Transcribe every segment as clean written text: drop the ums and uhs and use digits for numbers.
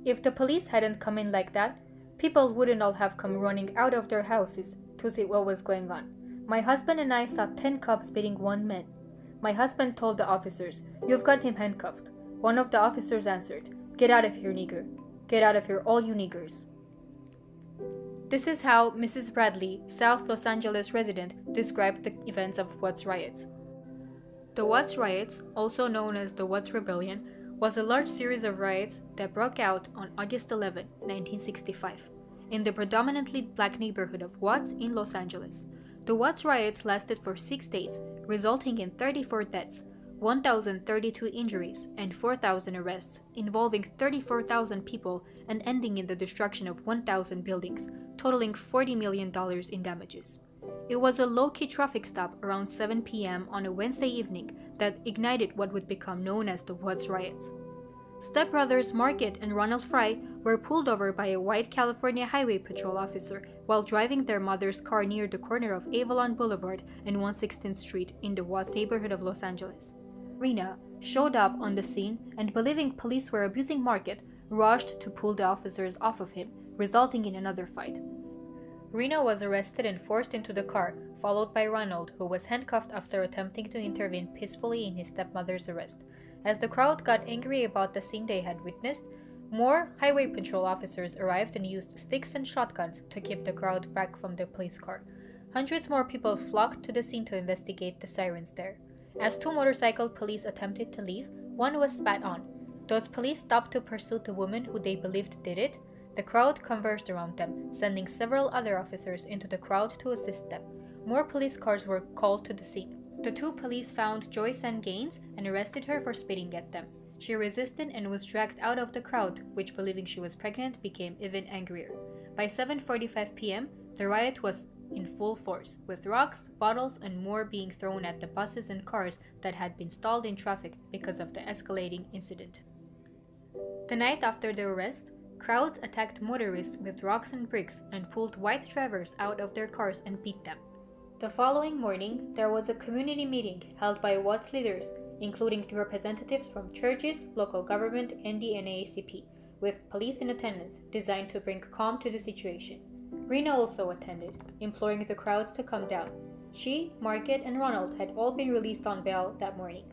If the police hadn't come in like that, people wouldn't all have come running out of their houses to see what was going on. My husband and I saw 10 cops beating one man. My husband told the officers, "You've got him handcuffed." One of the officers answered, "Get out of here, nigger. Get out of here, all you niggers." This is how Mrs. Bradley, South Los Angeles resident, described the events of Watts riots. The Watts riots, also known as the Watts Rebellion, was a large series of riots that broke out on August 11, 1965, in the predominantly black neighborhood of Watts in Los Angeles. The Watts riots lasted for 6 days, resulting in 34 deaths, 1,032 injuries, and 4,000 arrests, involving 34,000 people and ending in the destruction of 1,000 buildings, totaling $40 million in damages. It was a low-key traffic stop around 7 p.m. on a Wednesday evening that ignited what would become known as the Watts riots. Stepbrothers Margaret and Ronald Fry were pulled over by a white California Highway Patrol officer while driving their mother's car near the corner of Avalon Boulevard and 116th Street in the Watts neighborhood of Los Angeles. Rena showed up on the scene and, believing police were abusing Margaret, rushed to pull the officers off of him, resulting in another fight. Rena was arrested and forced into the car, followed by Ronald, who was handcuffed after attempting to intervene peacefully in his stepmother's arrest. As the crowd got angry about the scene they had witnessed, more highway patrol officers arrived and used sticks and shotguns to keep the crowd back from the police car. Hundreds more people flocked to the scene to investigate the sirens there. As 2 motorcycle police attempted to leave, one was spat on. Those police stopped to pursue the woman who they believed did it. The crowd converged around them, sending several other officers into the crowd to assist them. More police cars were called to the scene. The 2 police found Joyce Ann Gaines and arrested her for spitting at them. She resisted and was dragged out of the crowd, which, believing she was pregnant, became even angrier. By 7:45 p.m., the riot was in full force, with rocks, bottles, and more being thrown at the buses and cars that had been stalled in traffic because of the escalating incident. The night after the arrest, crowds attacked motorists with rocks and bricks and pulled white drivers out of their cars and beat them. The following morning, there was a community meeting held by Watts leaders, including representatives from churches, local government, and the NAACP, with police in attendance, designed to bring calm to the situation. Rena also attended, imploring the crowds to calm down. She, Margaret, and Ronald had all been released on bail that morning.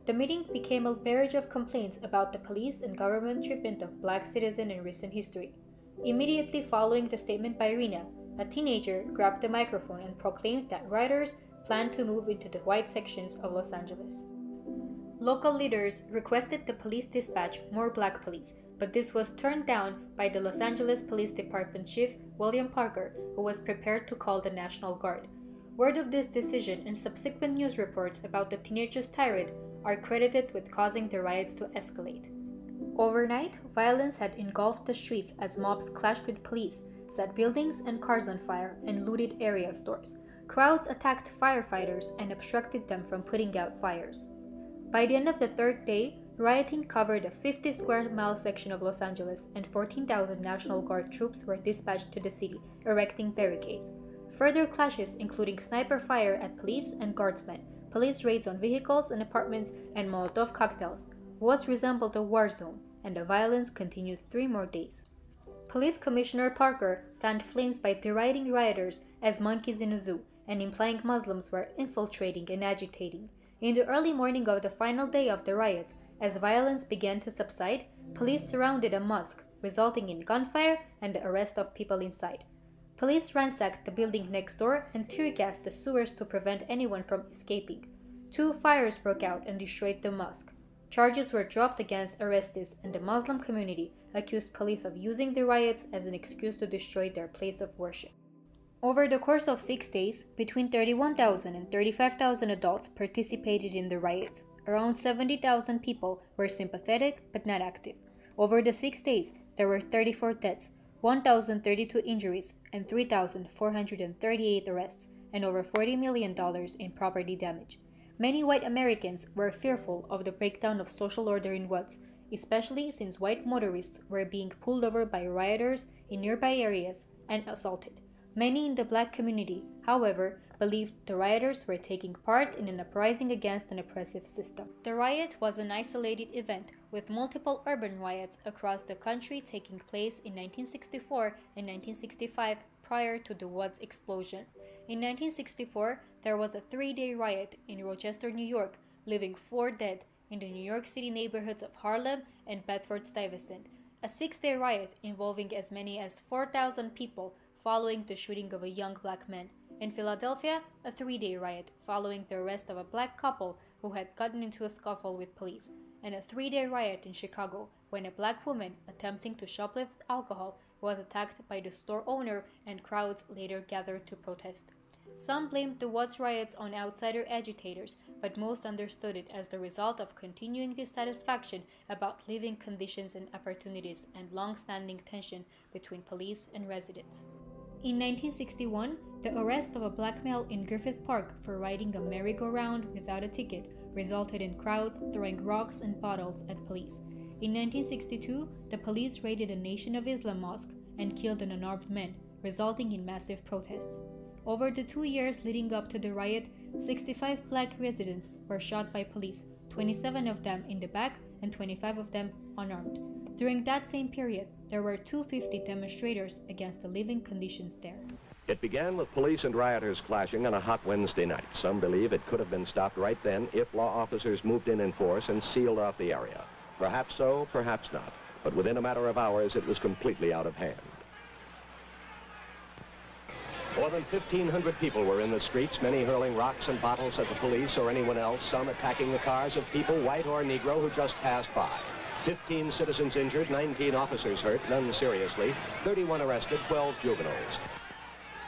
The meeting became a barrage of complaints about the police and government treatment of black citizens in recent history. Immediately following the statement by Rena, a teenager grabbed the microphone and proclaimed that rioters planned to move into the white sections of Los Angeles. Local leaders requested the police dispatch more black police, but this was turned down by the Los Angeles Police Department Chief William Parker, who was prepared to call the National Guard. Word of this decision and subsequent news reports about the teenagers' tirade are credited with causing the riots to escalate. Overnight, violence had engulfed the streets as mobs clashed with police, set buildings and cars on fire, and looted area stores. Crowds attacked firefighters and obstructed them from putting out fires. By the end of the 3rd day, rioting covered a 50-square-mile section of Los Angeles, and 14,000 National Guard troops were dispatched to the city, erecting barricades. Further clashes, including sniper fire at police and guardsmen, police raids on vehicles and apartments, and Molotov cocktails, Watts resembled a war zone, and the violence continued 3 more days. Police Commissioner Parker fanned flames by deriding rioters as monkeys in a zoo and implying Muslims were infiltrating and agitating. In the early morning of the final day of the riots, as violence began to subside, police surrounded a mosque, resulting in gunfire and the arrest of people inside. Police ransacked the building next door and tear-gassed the sewers to prevent anyone from escaping. 2 fires broke out and destroyed the mosque. Charges were dropped against arrestees, and the Muslim community accused police of using the riots as an excuse to destroy their place of worship. Over the course of 6 days, between 31,000 and 35,000 adults participated in the riots. Around 70,000 people were sympathetic but not active. Over the 6 days, there were 34 deaths, 1,032 injuries, and 3,438 arrests, and over $40 million in property damage. Many white Americans were fearful of the breakdown of social order in Watts, especially since white motorists were being pulled over by rioters in nearby areas and assaulted. Many in the black community, however, believed the rioters were taking part in an uprising against an oppressive system. The riot was an isolated event, with multiple urban riots across the country taking place in 1964 and 1965 prior to the Watts explosion. In 1964, there was a 3-day riot in Rochester, New York, leaving 4 dead in the New York City neighborhoods of Harlem and Bedford-Stuyvesant. A 6-day riot involving as many as 4,000 people following the shooting of a young black man. In Philadelphia, a 3-day riot following the arrest of a black couple who had gotten into a scuffle with police, and a 3-day riot in Chicago when a black woman attempting to shoplift alcohol was attacked by the store owner and crowds later gathered to protest. Some blamed the Watts riots on outsider agitators, but most understood it as the result of continuing dissatisfaction about living conditions and opportunities and long-standing tension between police and residents. In 1961, the arrest of a black male in Griffith Park for riding a merry-go-round without a ticket resulted in crowds throwing rocks and bottles at police. In 1962, the police raided a Nation of Islam mosque and killed an unarmed man, resulting in massive protests. Over the 2 years leading up to the riot, 65 black residents were shot by police, 27 of them in the back and 25 of them unarmed. During that same period, there were 250 demonstrators against the living conditions there. It began with police and rioters clashing on a hot Wednesday night. Some believe it could have been stopped right then if law officers moved in force and sealed off the area. Perhaps so, perhaps not. But within a matter of hours, it was completely out of hand. More than 1,500 people were in the streets, many hurling rocks and bottles at the police or anyone else, some attacking the cars of people, white or Negro, who just passed by. 15 citizens injured, 19 officers hurt, none seriously, 31 arrested, 12 juveniles.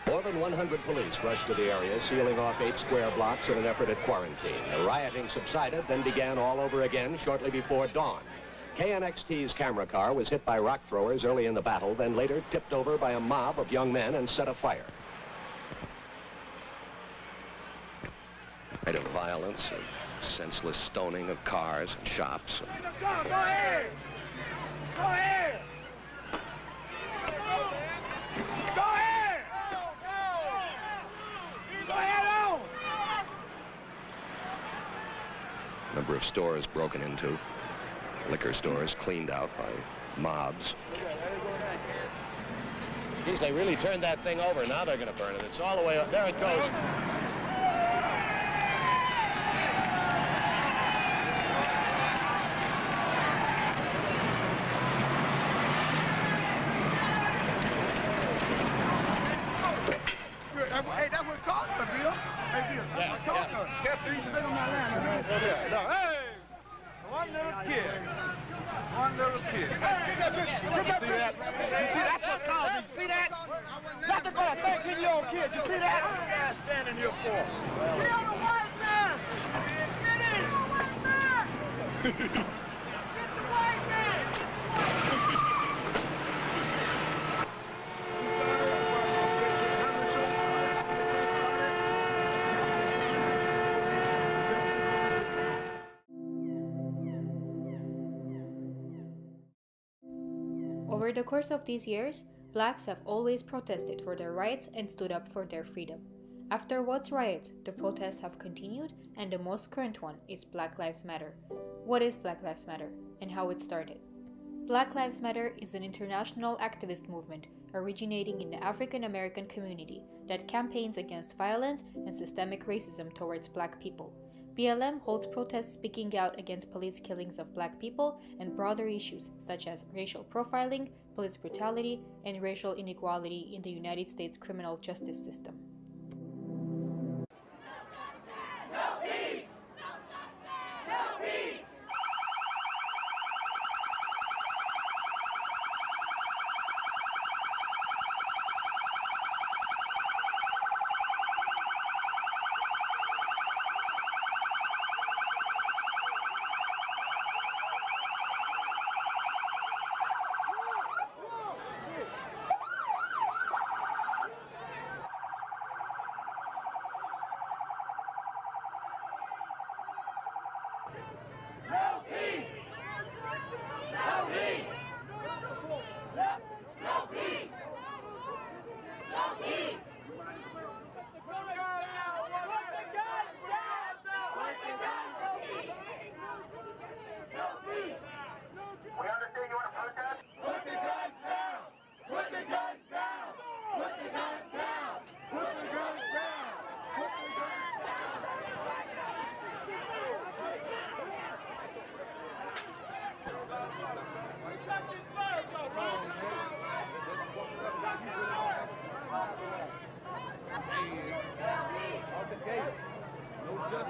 More than 100 police rushed to the area, sealing off 8 square blocks in an effort at quarantine. The rioting subsided, then began all over again shortly before dawn. KNXT's camera car was hit by rock throwers early in the battle, then later tipped over by a mob of young men and set afire. Night of violence, of senseless stoning of cars and shops. Go ahead! Go ahead! Go ahead! Go ahead on! Number of stores broken into, liquor stores cleaned out by mobs. Geez, they really turned that thing over. Now they're going to burn it. It's all the way up. There it goes. Hey, that's what cost us, Bill. Hey, Bill, that's what cost us. That's the spit on my land. Hey, one little kid. One little kid. Get that bitch. Get that bitch. You see, that's what caused it. See that? That's the cause. 13-year-old kid. You see that? What are you guys standing here for? Get on the white man. Get in. The white man. Get the white man. Over the course of these years, blacks have always protested for their rights and stood up for their freedom. After Watts riots, the protests have continued, and the most current one is Black Lives Matter. What is Black Lives Matter, and how it started? Black Lives Matter is an international activist movement originating in the African American community that campaigns against violence and systemic racism towards black people. BLM holds protests speaking out against police killings of black people and broader issues such as racial profiling, police brutality, and racial inequality in the United States criminal justice system.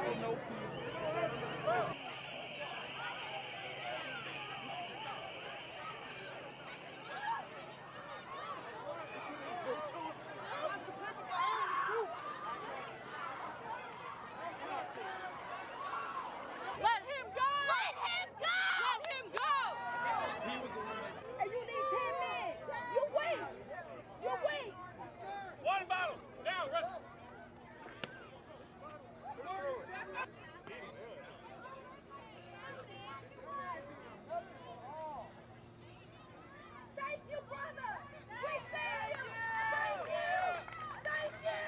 Let him go! Let him go! Let him go! You need 10 men. You wait. You wait. One bottle. Down, Russ. Thank you, brother. We thank you. Thank you. Thank you.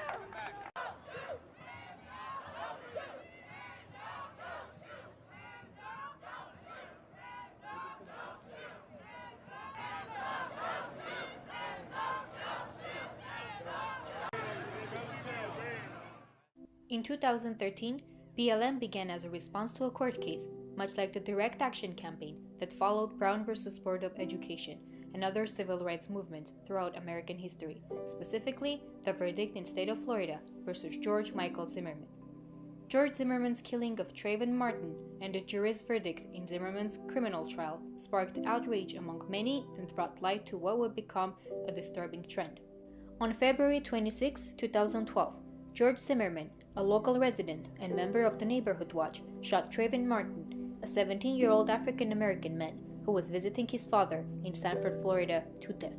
In 2013, BLM began as a response to a court case, much like the direct action campaign that followed Brown versus Board of Education and other civil rights movements throughout American history, specifically the verdict in state of Florida versus George Michael Zimmerman. George Zimmerman's killing of Trayvon Martin and the jury's verdict in Zimmerman's criminal trial sparked outrage among many and brought light to what would become a disturbing trend. On February 26, 2012, George Zimmerman, a local resident and member of the Neighborhood Watch, shot Trayvon Martin, a 17-year-old African-American man who was visiting his father in Sanford, Florida, to death.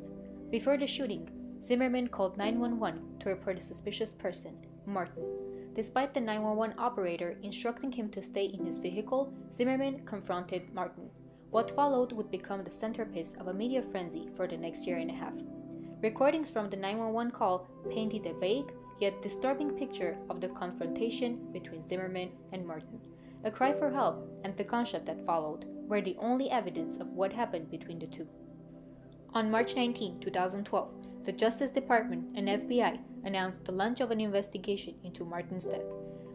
Before the shooting, Zimmerman called 911 to report a suspicious person, Martin. Despite the 911 operator instructing him to stay in his vehicle, Zimmerman confronted Martin. What followed would become the centerpiece of a media frenzy for the next year and a half. Recordings from the 911 call painted a vague, yet disturbing picture of the confrontation between Zimmerman and Martin. A cry for help and the gunshot that followed were the only evidence of what happened between the two. On March 19, 2012, the Justice Department and FBI announced the launch of an investigation into Martin's death.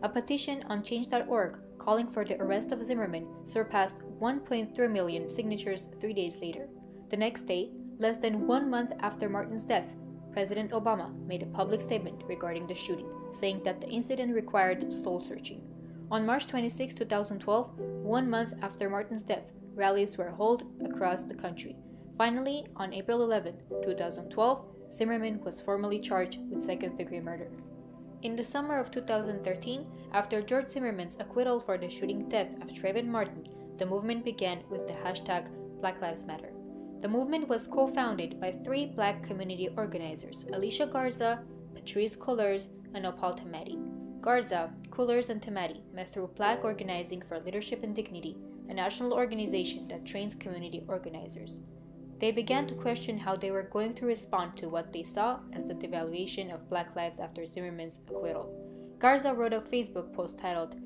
A petition on Change.org calling for the arrest of Zimmerman surpassed 1.3 million signatures 3 days later. The next day, less than 1 month after Martin's death, President Obama made a public statement regarding the shooting, saying that the incident required soul searching. On March 26, 2012, 1 month after Martin's death, rallies were held across the country. Finally, on April 11, 2012, Zimmerman was formally charged with second-degree murder. In the summer of 2013, after George Zimmerman's acquittal for the shooting death of Trayvon Martin, the movement began with the hashtag Black Lives Matter. The movement was co-founded by 3 Black community organizers, Alicia Garza, Patrice Cullors, and Opal Tamati. Garza, Cullors, and Tamati met through Black Organizing for Leadership and Dignity, a national organization that trains community organizers. They began to question how they were going to respond to what they saw as the devaluation of Black lives after Zimmerman's acquittal. Garza wrote a Facebook post titled,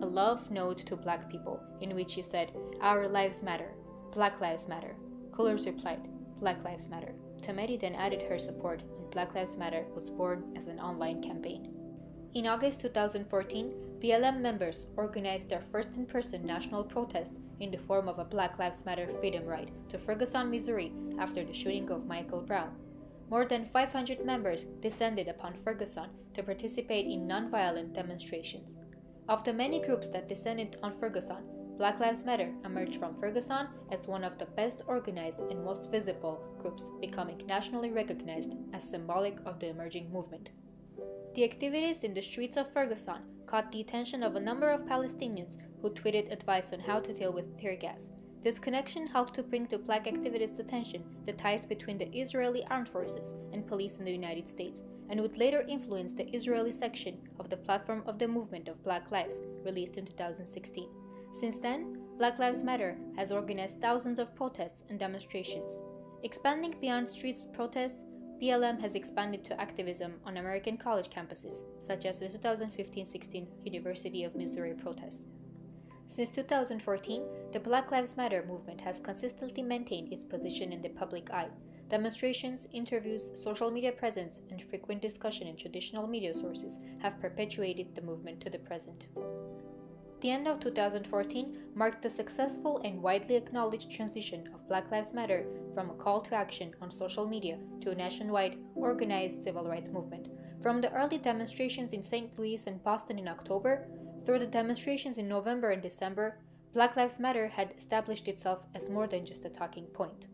"A Love Note to Black People," in which he said, "Our lives matter. Black lives matter." Cullors replied, "Black Lives Matter." Tamati then added her support, and Black Lives Matter was born as an online campaign. In August 2014, BLM members organized their first in-person national protest in the form of a Black Lives Matter Freedom Ride to Ferguson, Missouri after the shooting of Michael Brown. More than 500 members descended upon Ferguson to participate in nonviolent demonstrations. Of the many groups that descended on Ferguson, Black Lives Matter emerged from Ferguson as one of the best organized and most visible groups, becoming nationally recognized as symbolic of the emerging movement. The activities in the streets of Ferguson caught the attention of a number of Palestinians who tweeted advice on how to deal with tear gas. This connection helped to bring to Black activists' attention the ties between the Israeli armed forces and police in the United States, and would later influence the Israeli section of the Platform of the Movement of Black Lives, released in 2016. Since then, Black Lives Matter has organized thousands of protests and demonstrations. Expanding beyond street protests, BLM has expanded to activism on American college campuses, such as the 2015-16 University of Missouri protests. Since 2014, the Black Lives Matter movement has consistently maintained its position in the public eye. Demonstrations, interviews, social media presence, and frequent discussion in traditional media sources have perpetuated the movement to the present. The end of 2014 marked the successful and widely acknowledged transition of Black Lives Matter from a call to action on social media to a nationwide, organized civil rights movement. From the early demonstrations in St. Louis and Boston in October, Through the demonstrations in November and December, Black Lives Matter had established itself as more than just a talking point.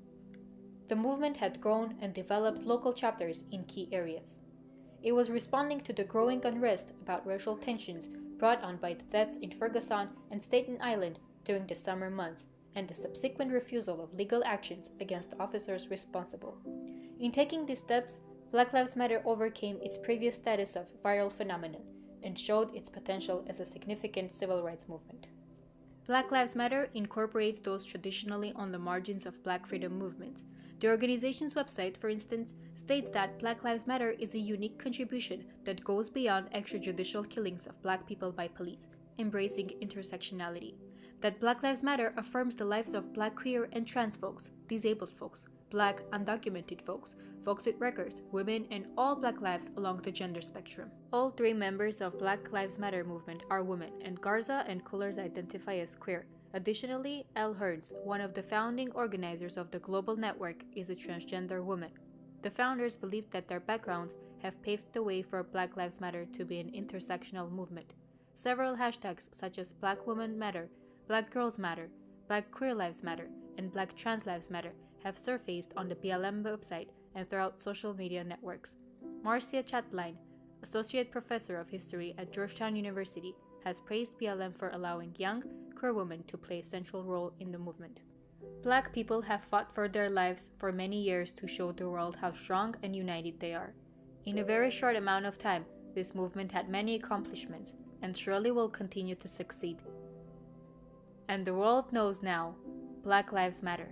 The movement had grown and developed local chapters in key areas. It was responding to the growing unrest about racial tensions brought on by the deaths in Ferguson and Staten Island during the summer months and the subsequent refusal of legal actions against officers responsible. In taking these steps, Black Lives Matter overcame its previous status of viral phenomenon and showed its potential as a significant civil rights movement. Black Lives Matter incorporates those traditionally on the margins of Black freedom movements. The organization's website, for instance, states that Black Lives Matter is a unique contribution that goes beyond extrajudicial killings of Black people by police, embracing intersectionality. That Black Lives Matter affirms the lives of Black queer and trans folks, disabled folks, Black undocumented folks, folks with records, women, and all Black lives along the gender spectrum. All three members of Black Lives Matter movement are women, and Garza and Cullors identify as queer. Additionally, Elle Hearns, one of the founding organizers of the global network, is a transgender woman. The founders believe that their backgrounds have paved the way for Black Lives Matter to be an intersectional movement. Several hashtags such as Black Women Matter, Black Girls Matter, Black Queer Lives Matter, and Black Trans Lives Matter have surfaced on the BLM website and throughout social media networks. Marcia Chatline, Associate Professor of History at Georgetown University, has praised BLM for allowing young, queer women to play a central role in the movement. Black people have fought for their lives for many years to show the world how strong and united they are. In a very short amount of time, this movement had many accomplishments and surely will continue to succeed. And the world knows now, Black Lives Matter.